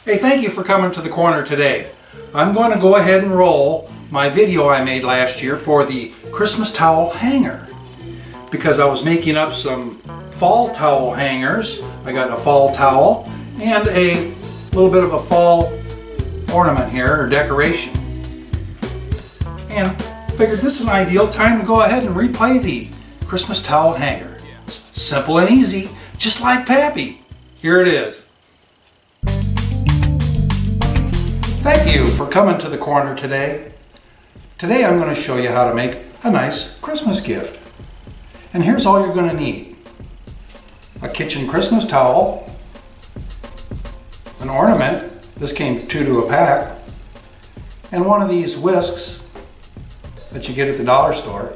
Hey, thank you for coming to the corner today. I'm going to go ahead and roll my video I made last year for the Christmas towel hanger because I was making up some fall towel hangers. I got a fall towel and a little bit of a fall ornament here, or decoration. And figured this is an ideal time to go ahead and replay the Christmas towel hanger. It's simple and easy, just like Pappy. Here it is. Thank you for coming to the corner today. Today I'm going to show you how to make a nice Christmas gift. And here's all you're going to need. A kitchen Christmas towel, an ornament, this came 2 to a pack, and one of these whisks that you get at the dollar store,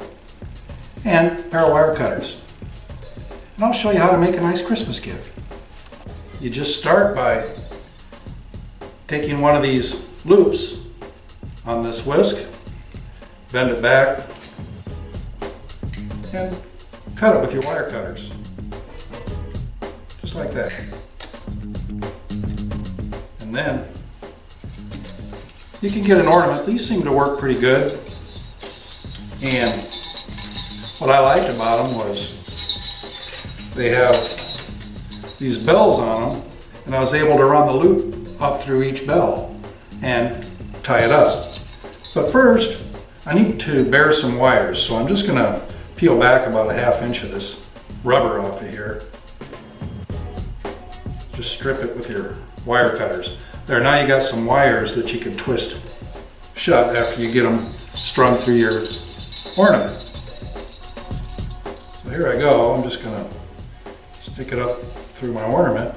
and a pair of wire cutters. And I'll show you how to make a nice Christmas gift. You just start by taking one of these loops on this whisk, bend it back, and cut it with your wire cutters. Just like that. And then you can get an ornament. These seem to work pretty good. And what I liked about them was they have these bells on them, and I was able to run the loop up through each bell and tie it up. But first, I need to bare some wires, so I'm just going to peel back about a ½ inch of this rubber off of here. Just strip it with your wire cutters. There, now you got some wires that you can twist shut after you get them strung through your ornament. So here I go. I'm just going to stick it up through my ornament.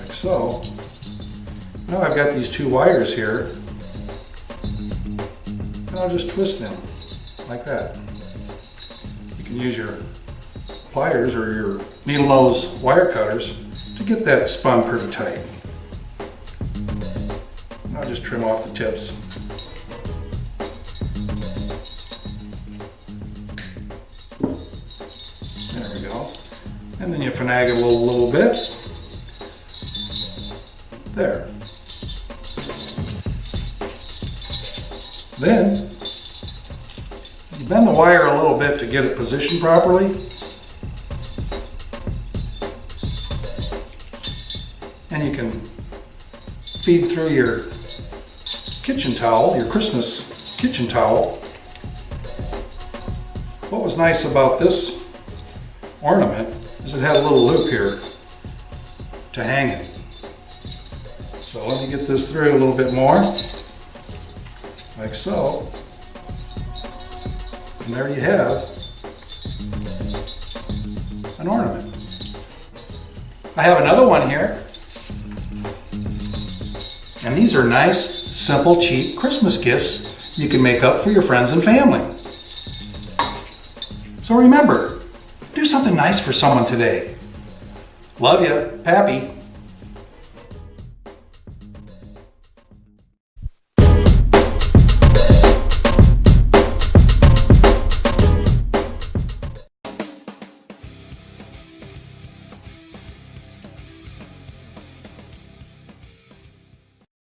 Like so. Now I've got these 2 wires here, and I'll just twist them like that. You can use your pliers or your needle nose wire cutters to get that spun pretty tight. And I'll just trim off the tips. There we go. And then you finagle it a little bit. There. Then you bend the wire a little bit to get it positioned properly. And you can feed through your kitchen towel, your Christmas kitchen towel. What was nice about this ornament is it had a little loop here to hang it. So let me get this through a little bit more, like so. And there you have an ornament. I have another one here. And these are nice, simple, cheap Christmas gifts you can make up for your friends and family. So remember, do something nice for someone today. Love ya, Pappy.